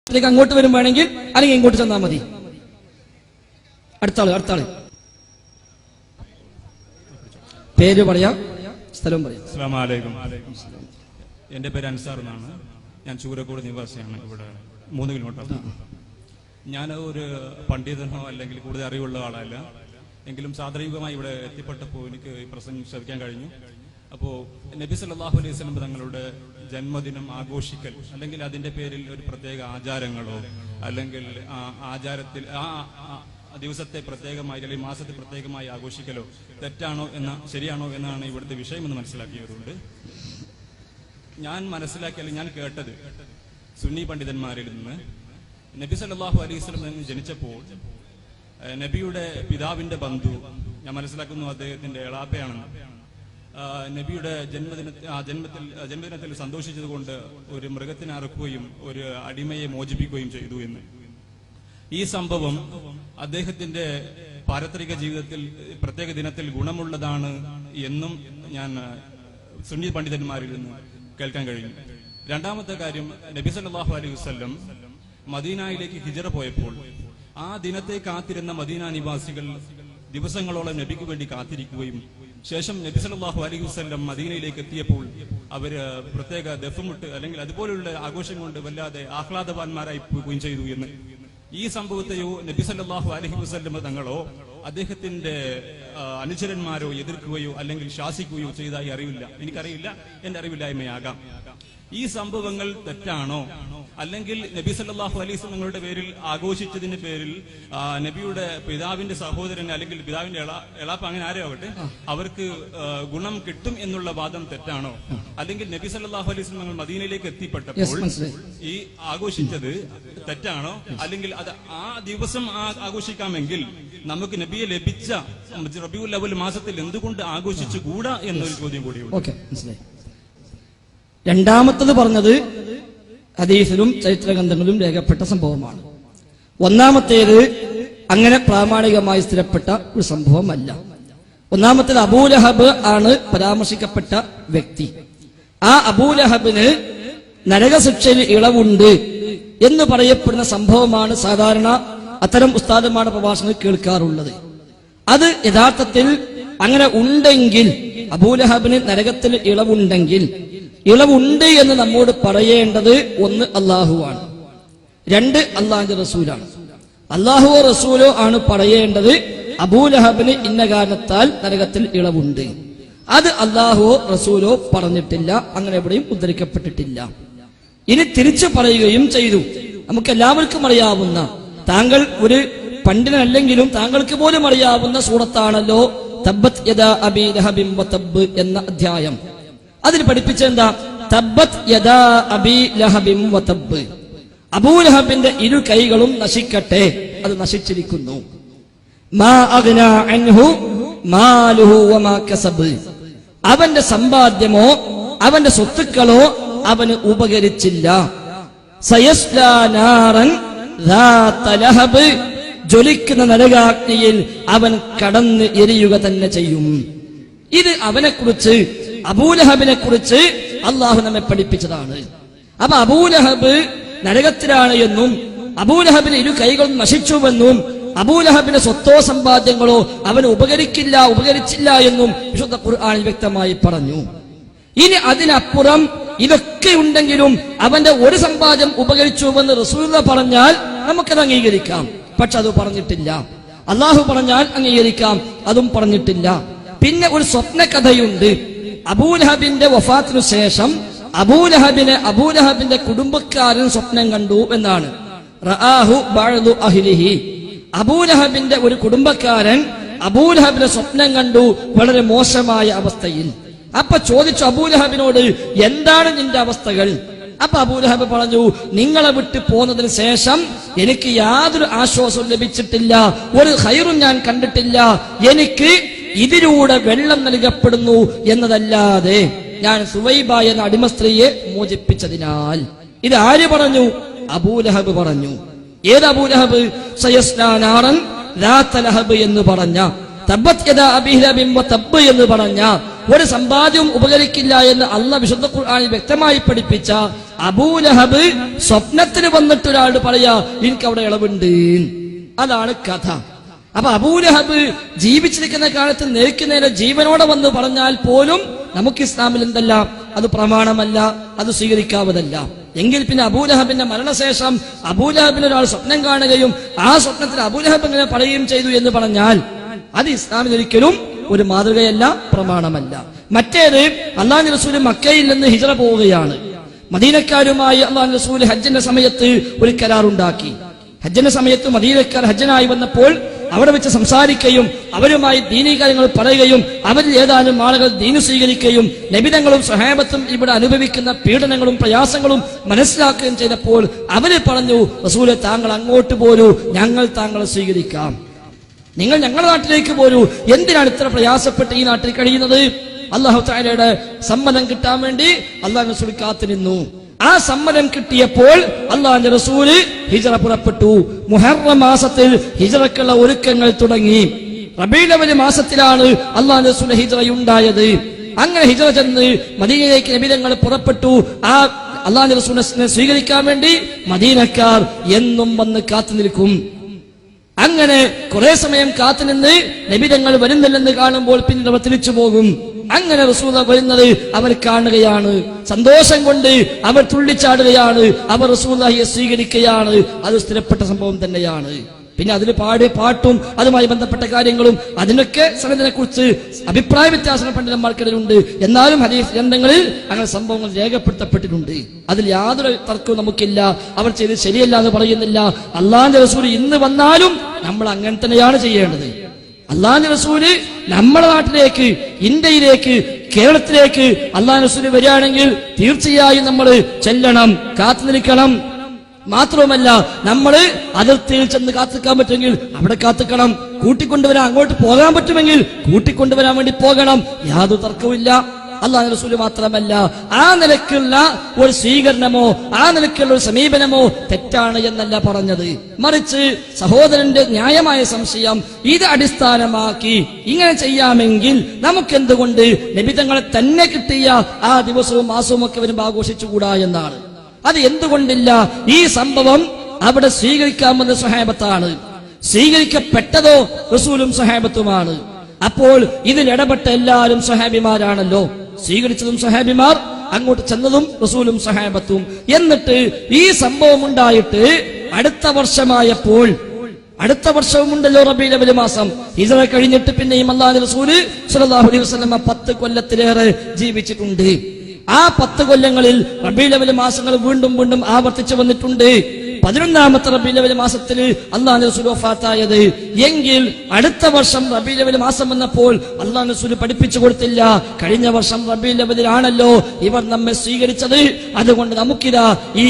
അങ്ങോട്ട് വരും വേണമെങ്കിൽ, അല്ലെങ്കിൽ ഇങ്ങോട്ട് ചെന്നാൽ മതി. അടുത്താള് പേര് പറയാം, സ്ഥലവും പറയാം. അസ്സലാമു അലൈക്കും. എന്റെ പേര് അൻസാർ എന്നാണ്. ഞാൻ ചൂരക്കോട് നിവാസിയാണ്. ഇവിടെ 3 കിലോമീറ്റർ. ഞാൻ ഒരു പണ്ഡിതനോ അല്ലെങ്കിൽ കൂടുതൽ അറിവുള്ള ആളല്ല. എങ്കിലും സാദരീകമായി ഇവിടെ എത്തിപ്പെട്ടപ്പോൾ എനിക്ക് ഈ പ്രസംഗം ശ്രവിക്കാൻ കഴിഞ്ഞു. അപ്പോൾ നബി സല്ലല്ലാഹു അലൈഹി വസല്ലം തങ്ങളുടെ ജന്മദിനം ആഘോഷിക്കൽ അല്ലെങ്കിൽ അതിന്റെ പേരിൽ ഒരു പ്രത്യേക ആചാരങ്ങളോ അല്ലെങ്കിൽ ആചാരത്തിൽ ആ ദിവസത്തെ പ്രത്യേകമായി അല്ലെങ്കിൽ മാസത്തെ പ്രത്യേകമായി ആഘോഷിക്കലോ തെറ്റാണോ ശരിയാണോ എന്നാണ് ഇവിടുത്തെ വിഷയം എന്ന് മനസ്സിലാക്കിയവരുണ്ട്. ഞാൻ മനസ്സിലാക്കിയാൽ ഞാൻ കേട്ടത് സുന്നി പണ്ഡിതന്മാരിൽ നിന്ന് നബി സല്ലല്ലാഹു അലൈഹി വസല്ലം ജനിച്ചപ്പോൾ നബിയുടെ പിതാവിന്റെ ബന്ധു, ഞാൻ മനസ്സിലാക്കുന്നു അദ്ദേഹത്തിന്റെ എളാപ്പയാണെന്ന്, നബിയുടെ ജന്മദിനത്തിൽ സന്തോഷിച്ചതുകൊണ്ട് ഒരു മൃഗത്തിനെ അറുക്കുകയും ഒരു അടിമയെ മോചിപ്പിക്കുകയും ചെയ്തു എന്ന്. ഈ സംഭവം അദ്ദേഹത്തിന്റെ പാരത്രിക ജീവിതത്തിൽ പ്രത്യേക ദിനത്തിൽ ഗുണമുള്ളതാണ് എന്നും ഞാൻ സുന്നി പണ്ഡിതന്മാരിൽ നിന്ന് കേൾക്കാൻ കഴിഞ്ഞു. രണ്ടാമത്തെ കാര്യം, നബി സല്ലല്ലാഹു അലൈഹി വസല്ലം മദീനയിലേക്ക് ഹിജ്റ പോയപ്പോൾ ആ ദിനത്തെ കാത്തിരുന്ന മദീന നിവാസികൾ ദിവസങ്ങളോളം നബിക്ക് വേണ്ടി കാത്തിരിക്കുകയും ശേഷം നബി സല്ലല്ലാഹു അലൈഹി വസല്ലം മദീനയിലേക്ക് എത്തിയപ്പോൾ അവര് പ്രത്യേക ദഫ്മുട്ട് അല്ലെങ്കിൽ അതുപോലുള്ള ആഘോഷം കൊണ്ട് വല്ലാതെ ആഹ്ലാദവാന്മാരായി പോവുകയും ചെയ്തു എന്ന്. ഈ സംഭവത്തെയോ നബി സല്ലല്ലാഹു അലൈഹി വസല്ലം തങ്ങളോ അദ്ദേഹത്തിന്റെ അനുചരന്മാരോ എതിർക്കുകയോ അല്ലെങ്കിൽ ശാസിക്കുകയോ ചെയ്തതായി അറിവില്ല. എനിക്കറിയില്ല, എന്റെ അറിവില്ലായ്മയാകാം. ഈ സംഭവങ്ങൾ തെറ്റാണോ അല്ലെങ്കിൽ നബി സല്ലല്ലാഹു അലൈഹി വസല്ലം തങ്ങളുടെ പേരിൽ ആഘോഷിച്ചതിന്റെ പേരിൽ നബിയുടെ പിതാവിന്റെ സഹോദരൻ അല്ലെങ്കിൽ പിതാവിന്റെ എളാപ്പ അങ്ങനെ ആരോ ആവട്ടെ അവർക്ക് ഗുണം കിട്ടും എന്നുള്ള വാദം തെറ്റാണോ? അല്ലെങ്കിൽ നബി സല്ലല്ലാഹു അലൈഹി വസല്ലം തങ്ങൾ മദീനയിലേക്ക് എത്തിപ്പെട്ടപ്പോൾ ഈ ആഘോഷിച്ചത് തെറ്റാണോ? അല്ലെങ്കിൽ അത് ആ ദിവസം ആഘോഷിക്കാമെങ്കിൽ നമുക്ക് നബിയെ ലഭിച്ച റബീഉൽ അവ്വൽ മാസത്തിൽ എന്തുകൊണ്ട് ആഘോഷിച്ചുകൂടാ എന്നൊരു ചോദ്യം കൂടിയുണ്ട്. രണ്ടാമത്തത് പറഞ്ഞത് ഹദീസിലും ചരിത്രഗ്രന്ഥങ്ങളിലും രേഖപ്പെട്ട സംഭവമാണ്. ഒന്നാമത്തേത് അങ്ങനെ പ്രാമാണികമായി സ്ഥിരപ്പെട്ട ഒരു സംഭവമല്ല. ഒന്നാമത്തേത് അബൂലഹബ് ആണ് പരാമർശിക്കപ്പെട്ട വ്യക്തി. ആ അബൂലഹബിന് നരകശിക്ഷയിൽ ഇളവുണ്ട് എന്ന് പറയപ്പെടുന്ന സംഭവമാണ് സാധാരണ അത്തരം ഉസ്താദുമാരുടെ പ്രഭാഷണങ്ങൾ കേൾക്കാറുള്ളത്. അത് യഥാർത്ഥത്തിൽ അങ്ങനെ ഉണ്ടെങ്കിൽ, അബൂലഹബിന് നരകത്തിൽ ഇളവുണ്ടെങ്കിൽ, ഇളവുണ്ട് എന്ന് നമ്മോട് പറയേണ്ടത് ഒന്ന് അള്ളാഹുവാണ്, 2 അള്ളാഹുവിന്റെ റസൂലാണ്. അള്ളാഹുവോ റസൂലോ ആണ് പറയേണ്ടത് അബൂലഹബിന് ഇന്ന കാരണത്താൽ നരകത്തിൽ ഇളവുണ്ട്. അത് അള്ളാഹുവോ റസൂലോ പറഞ്ഞിട്ടില്ല, അങ്ങനെ എവിടെയും ഉദ്ധരിക്കപ്പെട്ടിട്ടില്ല. ഇനി തിരിച്ചു പറയുകയും ചെയ്തു. നമുക്ക് എല്ലാവർക്കും അറിയാവുന്ന, താങ്കൾ ഒരു പണ്ഡിതനല്ലെങ്കിലും താങ്കൾക്ക് പോലും അറിയാവുന്ന സൂറത്താണല്ലോ തബ്ബത് യദാ അബീ ലഹബിൻ വതബ്ബ് എന്ന അധ്യായം. അതിൽ പഠിപ്പിച്ചെന്താ? തബ്ബത് യദാ അബീ ലഹബിൻ വതബ്ബ്, അബൂലഹബിന്റെ 2 കൈകളും നശിക്കട്ടെ, അത് നശിച്ചിരിക്കുന്നു. മാ അഗ്നാ അൻഹു മാലുഹു വമാ കസബ്, അവന്റെ സമ്പാദ്യമോ അവന്റെ സ്വത്തുക്കളോ അവന് ഉപകരിച്ചില്ല. സയസ്ലാ നാറൻ ദാത ലഹബ്, ജ്വലിക്കുന്ന നരകാഗ്നിയിൽ അവൻ കടന്ന് എരിയുക തന്നെ ചെയ്യും. ഇത് അവനെക്കുറിച്ച്, അബൂലഹബിനെ കുറിച്ച് അള്ളാഹു നമ്മെ പഠിപ്പിച്ചതാണ്. അപ്പൊ അബൂലഹബ് നരകത്തിലാണ് എന്നും അബൂലഹബിന് 2 കൈകളും നശിച്ചുവെന്നും അബൂലഹബിന്റെ സ്വത്തോ സമ്പാദ്യങ്ങളോ അവന് ഉപകരിച്ചില്ല എന്നും വിശുദ്ധ ഖുർആനിൽ വ്യക്തമായി പറഞ്ഞു. ഇനി അതിനപ്പുറം ഇതൊക്കെ ഉണ്ടെങ്കിലും അവന്റെ ഒരു സമ്പാദ്യം ഉപകരിച്ചുവെന്ന് റസൂലുള്ളാഹി പറഞ്ഞാൽ നമുക്കത് അംഗീകരിക്കാം. പക്ഷെ അത് പറഞ്ഞിട്ടില്ല. അള്ളാഹു പറഞ്ഞാൽ അംഗീകരിക്കാം, അതും പറഞ്ഞിട്ടില്ല. പിന്നെ ഒരു സ്വപ്ന കഥയുണ്ട്. അബൂലഹബിന്റെ വഫാത്തിനു ശേഷം അബൂലഹബിന്റെ കുടുംബക്കാരൻ സ്വപ്നം കണ്ടു എന്നാണ്. റആഹു ബഅദു അഹ്ലിഹി, അബൂലഹബിന്റെ ഒരു കുടുംബക്കാരൻ അബൂലഹബിന്റെ സ്വപ്നം കണ്ടു വളരെ മോശമായ അവസ്ഥയിൽ. അപ്പൊ ചോദിച്ചു അബൂലഹബിനോട്, എന്താണ് നിന്റെ അവസ്ഥകൾ? അപ്പൊ അബൂലഹബ് പറഞ്ഞു, നിങ്ങളെ വിട്ട് പോന്നതിന് ശേഷം എനിക്ക് യാതൊരു ആശ്വാസവും ലഭിച്ചിട്ടില്ല, ഒരു ഖൈറും ഞാൻ കണ്ടിട്ടില്ല. എനിക്ക് ഇതിലൂടെ വെള്ളം നൽകപ്പെടുന്നു എന്നതല്ലാതെ ഞാൻ സുവൈബ എന്ന അടിമ സ്ത്രീയെ മോചിപ്പിച്ചതിനാൽ. ഇത് ആര് പറഞ്ഞു? അബൂലഹബ് പറഞ്ഞു. ഏത് അബൂലഹബ്? സയസ്ലാ നാറൻ ദാത ലഹബ് എന്ന് പറഞ്ഞ, തബ്ബത് യദാ അബീ ലഹബിൻ വതബ്ബ് എന്ന് പറഞ്ഞ ഒരു സമ്പാദ്യവും ഉപകരിക്കില്ല എന്ന് അള്ളാഹ് വിശുദ്ധ ഖുർആനിൽ വ്യക്തമായി പഠിപ്പിച്ച അബൂലഹബ് സ്വപ്നത്തിന് വന്നിട്ട് ഒരാളോട് പറയാ എനിക്ക് അവിടെ ഇളവുണ്ട്. അതാണ് കഥ. അപ്പൊ അബൂലഹബ് ജീവിച്ചിരിക്കുന്ന കാലത്ത് നേർക്ക് നേരെ ജീവനോടെ വന്ന് പറഞ്ഞാൽ പോലും നമുക്ക് ഇസ്ലാമിൽ എന്തല്ല, അത് പ്രമാണമല്ല, അത് സ്വീകരിക്കാവതല്ല. എങ്കിൽ പിന്നെ അബൂലഹബിന്റെ മരണശേഷം അബൂലഹബിന് ഒരാൾ സ്വപ്നം കാണുകയും ആ സ്വപ്നത്തിൽ അബൂലഹബ് ഇങ്ങനെ പറയുകയും ചെയ്തു എന്ന് പറഞ്ഞാൽ അത് ഇസ്ലാമിൽ ഒരിക്കലും ഒരു മാതൃകയല്ല, പ്രമാണമല്ല. മറ്റേത് അല്ലാഹു റസൂൽ മക്കയിൽ നിന്ന് ഹിജ്റ പോവുകയാണ്. മദീനക്കാരുമായി അല്ലാഹു റസൂൽ ഹജ്ജിന്റെ സമയത്ത് ഒരു കരാറുണ്ടാക്കി. ഹജ്ജിന്റെ സമയത്ത് മദീനക്കാർ ഹജ്ജനായി വന്നപ്പോൾ അവിടെ വെച്ച് സംസാരിക്കുകയും അവരുമായി ദീനീ കാര്യങ്ങൾ പറയുകയും അവരിൽ ഏതാനും ആളുകൾ ദീന് സ്വീകരിക്കുകയും നബിതങ്ങളും സ്വഹാബത്തും ഇവിടെ അനുഭവിക്കുന്ന പീഡനങ്ങളും പ്രയാസങ്ങളും മനസ്സിലാക്കുകയും ചെയ്തപ്പോൾ അവര് പറഞ്ഞു, റസൂലെ താങ്കൾ അങ്ങോട്ട് പോരൂ, ഞങ്ങൾ താങ്കളെ സ്വീകരിക്കാം. നിങ്ങൾ ഞങ്ങളുടെ നാട്ടിലേക്ക് പോരൂ, എന്തിനാണ് ഇത്ര പ്രയാസപ്പെട്ട് ഈ നാട്ടിൽ കഴിയുന്നത്? അല്ലാഹു തആലയുടെ സമ്മതം കിട്ടാൻ വേണ്ടി അല്ലാഹു റസൂൽ കാത്തുനിന്നു. ആ സമ്മതം കിട്ടിയപ്പോൾ അല്ലാഹുവിന്റെ റസൂല് ഹിജ്റ പുറപ്പെട്ടു. മുഹറം മാസത്തിൽ ഹിജ്റക്കുള്ള ഒരുക്കങ്ങൾ തുടങ്ങി. റബീഉൽ അവ്വൽ മാസത്തിലാണ് അല്ലാഹുവിന്റെ റസൂൽ ഹിജ്റയുണ്ടായത്. അങ്ങനെ ഹിജ്റ ചെന്ന് മദീനയിലേക്ക് നബി തങ്ങൾ പുറപ്പെട്ടു. ആ അല്ലാഹുവിന്റെ റസൂലിനെ സ്വീകരിക്കാൻ വേണ്ടി മദീനക്കാർ എന്നും വന്ന് കാത്തു നിൽക്കും. അങ്ങനെ കുറെ സമയം കാത്തുനിന്ന് നബി തങ്ങൾ വരുന്നില്ലെന്ന് കാണുമ്പോൾ പിന്നീട് അവർ തിരിച്ചു പോകും. അങ്ങനെ റസൂൽ വരുന്നത് അവർ കാണുകയാണ്. സന്തോഷം കൊണ്ട് അവർ തുള്ളിച്ചാടുകയാണ്. അവർ റസൂലുള്ളാഹിയെ സ്വീകരിക്കുകയാണ്. അത് സ്ഥിരപ്പെട്ട സംഭവം തന്നെയാണ്. പിന്നെ അതിൽ പാട്ടും അതുമായി ബന്ധപ്പെട്ട കാര്യങ്ങളും അതിനൊക്കെ സംഗതിനെ കുറിച്ച് അഭിപ്രായ വ്യത്യാസം പണ്ഡിതന്മാർക്കിടയിലുണ്ട്. എന്നാലും ഹദീസ് ഗ്രന്ഥങ്ങളിൽ അങ്ങനെ സംഭവങ്ങൾ രേഖപ്പെടുത്തപ്പെട്ടിട്ടുണ്ട്. അതിൽ യാതൊരു തർക്കവും നമുക്കില്ല. അവർ ചെയ്ത് ശരിയല്ല എന്ന് പറയുന്നില്ല. അല്ലാഹുവിന്റെ റസൂൽ ഇന്ന് വന്നാലും നമ്മൾ അങ്ങനെ തന്നെയാണ് ചെയ്യേണ്ടത്. അല്ലാഹുവിന്റെ റസൂല് നമ്മുടെ നാട്ടിലേക്ക്, ഇന്ത്യയിലേക്ക്, കേരളത്തിലേക്ക് അല്ലാഹുവിന്റെ റസൂല് വരികയാണെങ്കിൽ തീർച്ചയായും നമ്മൾ ചെല്ലണം, കാത്തു നിൽക്കണം. മാത്രവുമല്ല നമ്മൾ അതിർത്തിയിൽ ചെന്ന് കാത്തിക്കാൻ പറ്റുമെങ്കിൽ അവിടെ കാത്തിക്കണം. കൂട്ടിക്കൊണ്ടുവരാൻ അങ്ങോട്ട് പോകാൻ പറ്റുമെങ്കിൽ കൂട്ടിക്കൊണ്ടുവരാൻ വേണ്ടി പോകണം. യാതൊരു തർക്കവുമില്ല. അല്ലാഹു റസൂൽ മാത്രമല്ല, ആ നിലക്കുള്ള ഒരു സ്വീകരണമോ ആ നിലക്കുള്ള ഒരു സമീപനമോ തെറ്റാണ് എന്നല്ല പറഞ്ഞത്. മറിച്ച് സഹോദരന്റെ ന്യായമായ സംശയം ഇത് അടിസ്ഥാനമാക്കി ഇങ്ങനെ ചെയ്യാമെങ്കിൽ നമുക്കെന്തുകൊണ്ട് നബി തങ്ങളെ തന്നെ കിട്ടിയ ആ ദിവസവും മാസവും ഒക്കെ വരുമ്പോൾ ആഘോഷിച്ചുകൂടാ എന്നാണ്. അത് എന്തുകൊണ്ടില്ല? ഈ സംഭവം അവിടെ സ്വീകരിക്കാമെന്ന സ്വഹാബത്താണ്, സ്വീകരിക്കപ്പെട്ടതോ റസൂലും സ്വഹാബത്തുമാണ്. അപ്പോൾ ഇതിൽ ഇടപെട്ട എല്ലാവരും സ്വഹാബിമാരാണല്ലോ. സ്വീകരിച്ചതും സ്വഹാബിമാർ, അങ്ങോട്ട് ചെന്നതും റസൂലും സ്വഹാബത്തും. എന്നിട്ട് ഈ സംഭവം ഉണ്ടായിട്ട് അടുത്ത വർഷമായപ്പോൾ, അടുത്ത വർഷവുമുണ്ടല്ലോ റബീഉൽ അവ്വൽ മാസം, ഹിജ്റ കഴിഞ്ഞിട്ട് പിന്നെയും അല്ലാഹുവിന്റെ റസൂല് സ്വല്ലല്ലാഹു അലൈഹി വസല്ലം 10 കൊല്ലത്തിലേറെ ജീവിച്ചിട്ടുണ്ട്. ആ 10 കൊല്ലങ്ങളിൽ റബീഉൽ അവ്വൽ മാസങ്ങൾ വീണ്ടും വീണ്ടും ആവർത്തിച്ചു വന്നിട്ടുണ്ട്. 11ാമത്തെ റബീഉൽ അവ്വൽ മാസത്തിൽ അല്ലാഹുവിന്റെ റസൂൽ വഫാത്തായത്. എങ്കിൽ അടുത്ത വർഷം റബീഉൽ അവ്വൽ മാസം വന്നപ്പോൾ അല്ലാഹുവിന്റെ റസൂൽ പഠിപ്പിച്ചു കൊടുത്തില്ല, കഴിഞ്ഞ വർഷം റബീഉൽ അവ്വലിലാണല്ലോ ഇവർ നമ്മെ സ്വീകരിച്ചത്, അതുകൊണ്ട് നമുക്കിതാ ഈ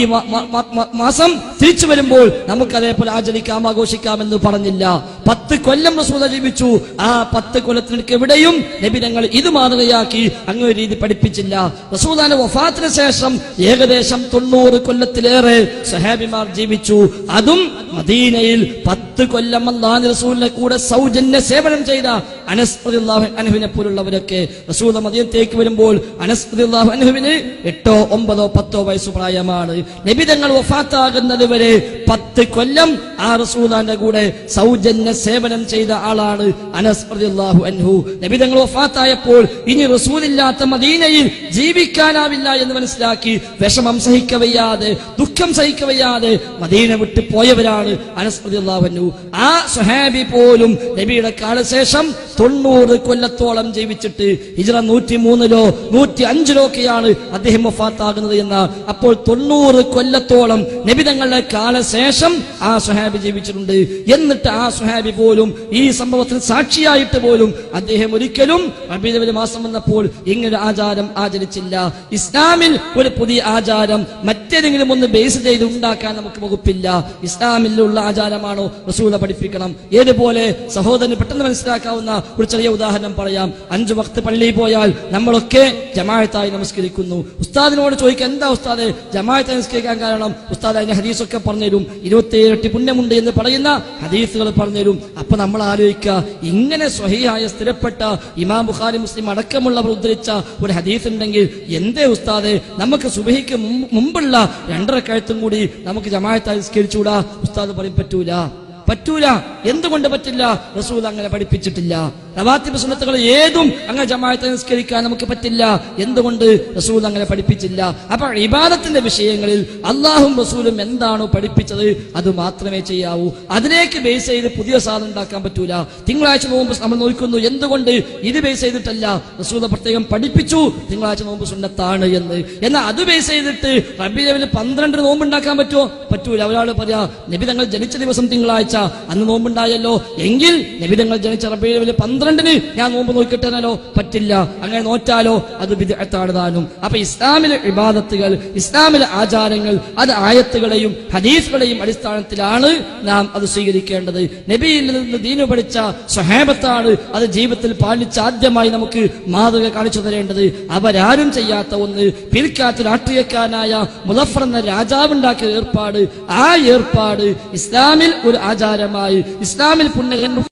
മാസം തിരിച്ചു വരുമ്പോൾ നമുക്ക് അതേപോലെ ആചരിക്കാം, ആഘോഷിക്കാമെന്ന് പറഞ്ഞില്ല. 10 കൊല്ലം റസൂൽ ജീവിച്ചു. ആ 10 കൊല്ലത്തിനിടയ്ക്ക് എവിടെയും നബി തങ്ങൾ ഇത് മാതൃകയാക്കി അങ്ങനെ രീതി പഠിപ്പിച്ചില്ല. റസൂലുള്ളാഹിന്റെ വഫാത്തിന് ശേഷം ഏകദേശം 90 കൊല്ലത്തിലേറെ സ്വഹാബിമാർ ജീവിച്ചു. അതും മദീനയിൽ 10 കൊല്ലം അല്ലാഹുവിന്റെ റസൂലിനെ കൂടെ സൗജന്യ സേവനം ചെയ്ത അനസ് റളിയല്ലാഹു അൻഹുവിനെ പോലുള്ളവരൊക്കെ റസൂൽ മദീനത്തേക്ക് വരുമ്പോൾ അനസ് റളിയല്ലാഹു അൻഹുവിന് 8, 9, 10 വയസ്സ് പ്രായമാണ്. നബി തങ്ങൾ വഫാത്താകുന്നത് വരെ 10 കൊല്ലം ആ റസൂലിന്റെ കൂടെ സൗജന്യ സേവനം ചെയ്ത ആളാണ് അനസ് റളിയല്ലാഹു അൻഹു. നബി തങ്ങൾ വഫാത്തായപ്പോൾ ഇനി റസൂലില്ലാത്ത മദീനയിൽ ജീവിക്കാനാവില്ല എന്ന് മനസ്സിലാക്കി വിഷമം സഹിക്കവയ്യാതെ, ദുഃഖം സഹിക്കവയ്യാതെ മദീന വിട്ട് പോയവരാണ് അനസ് റളിയല്ലാഹു അൻഹു. ആ സ്വഹാബി പോലും നബിയുടെ കാലശേഷം 90 കൊല്ലത്തോളം ജീവിച്ചിട്ട് ഹിജ്റ 103-ലോ 105-ലോ ഒക്കെയാണ് അദ്ദേഹം വഫാത്താകുന്നത് എന്ന. അപ്പോൾ 90 കൊല്ലത്തോളം നബി തങ്ങളുടെ കാലശേഷം ആ സ്വഹാബി ജീവിച്ചിട്ടുണ്ട്. എന്നിട്ട് ആ സ്വഹാബി പോലും ഈ സംഭവത്തിൽ സാക്ഷിയായിട്ട് പോലും അദ്ദേഹം ഒരിക്കലും റബീഉൽ അവ്വൽ മാസം വന്നപ്പോൾ ഇങ്ങനെ ആചാരം ആചരിച്ചില്ല. ഇസ്ലാമിൽ ഒരു പുതിയ ആചാരം മറ്റേതെങ്കിലും ഒന്ന് ബേസ് ചെയ്ത് ഉണ്ടാക്കാൻ നമുക്ക് വകുപ്പില്ല. ഇസ്ലാമിലുള്ള ആചാരമാണോ റസൂൽ പഠിപ്പിക്കണം. ഏതുപോലെ സഹോദരന് പെട്ടെന്ന് മനസ്സിലാക്കാവുന്ന ഒരു ചെറിയ ഉദാഹരണം പറയാം. 5 വക്ത് പള്ളിയിൽ പോയാൽ നമ്മളൊക്കെ ജമാഅത്തായി നമസ്കരിക്കുന്നു. ഉസ്താദിനോട് ചോദിക്കുക, എന്താ ഉസ്താദെ ജമാഅത്തായി നമസ്കരിക്കാൻ കാരണം? ഉസ്താദ് അതിന്റെ ഹദീസൊക്കെ പറഞ്ഞുതരും. 27 ഇരട്ടി പുണ്യമുണ്ട് എന്ന് പറയുന്ന ഹദീസുകൾ പറഞ്ഞുതരും. അപ്പൊ നമ്മൾ ആലോചിക്കുക, ഇങ്ങനെ സ്വഹീഹായ സ്ഥിരപ്പെട്ട ഇമാം ബുഖാരി മുസ്ലിം അടക്കമുള്ളവർ ഉദ്ധരിച്ച ഒരു ഹദീസ് ഉണ്ടെങ്കിൽ എന്തേ ഉസ്താദെ നമുക്ക് സുബഹിക്ക് മുമ്പുള്ള 2 റക്അത്തും കൂടി നമുക്ക് ജമാഅത്തായി നിസ്കരിച്ചുകൂടാ? ഉസ്താദ് പറയും പറ്റൂല. എന്തുകൊണ്ട് പറ്റില്ല? റസൂൽ അങ്ങനെ പഠിപ്പിച്ചിട്ടില്ല. റവാത്തിബ് സുന്നത്തുകൾ ഏതും അങ്ങനെ ജമാഅത്തെ നിസ്കരിക്കാൻ നമുക്ക് പറ്റില്ല. എന്തുകൊണ്ട്? റസൂൽ അങ്ങനെ പഠിപ്പിച്ചില്ല. അപ്പൊ ഇബാദത്തിന്റെ വിഷയങ്ങളിൽ അള്ളാഹും റസൂലും എന്താണോ പഠിപ്പിച്ചത് അത് മാത്രമേ ചെയ്യാവൂ. അതിലേക്ക് ബേസ് ചെയ്ത് പുതിയ സാധനം ഉണ്ടാക്കാൻ പറ്റൂല. തിങ്കളാഴ്ച നോമ്പ് നമ്മൾ നോക്കുന്നു, എന്തുകൊണ്ട്? ഇത് ബേസ് ചെയ്തിട്ടല്ല, റസൂൽ പ്രത്യേകം പഠിപ്പിച്ചു തിങ്കളാഴ്ച നോമ്പ് സുന്നത്താണ് എന്ന്. എന്നാൽ അത് ബേസ് ചെയ്തിട്ട് റബീഉൽ അവ്വൽ 12 നോമ്പ് ഉണ്ടാക്കാൻ പറ്റുമോ? പറ്റൂല. ഒരാൾ പറയാ നബി തങ്ങൾ ജനിച്ച ദിവസം തിങ്കളാഴ്ച, അന്ന് നോമ്പുണ്ടായല്ലോ, എങ്കിൽ നബി തങ്ങൾ ജനിച്ച റബീഉൽ അവ്വൽ 12 ഞാൻ നോമ്പ് നോക്കിട്ടാലോ? പറ്റില്ല. അങ്ങനെ നോറ്റാലോ അത് ബിദ്അത്താണ് താനും. അപ്പൊ ഇസ്ലാമിലെ ഇബാദത്തുകൾ, ഇസ്ലാമിലെ ആചാരങ്ങൾ അത് ആയത്തുകളെയും ഹദീസുകളെയും അടിസ്ഥാനത്തിലാണ് നാം അത് സ്വീകരിക്കേണ്ടത്. നബിയിൽ നിന്ന് ദീന് പഠിച്ച സ്വഹാബത്താണ് അത് ജീവിതത്തിൽ പാലിച്ച് ആദ്യമായി നമുക്ക് മാതൃക കാണിച്ചു തരേണ്ടത്. അവരാരും ചെയ്യാത്ത ഒന്ന്, പിൽക്കാലത്ത് രാഷ്ട്രീയക്കാരനായ മുദഫർ എന്ന രാജാവുണ്ടാക്കിയ ഏർപ്പാട്, ആ ഏർപ്പാട് ഇസ്ലാമിൽ ഒരു ആചാരമായി, ഇസ്ലാമിൽ പുണ്യ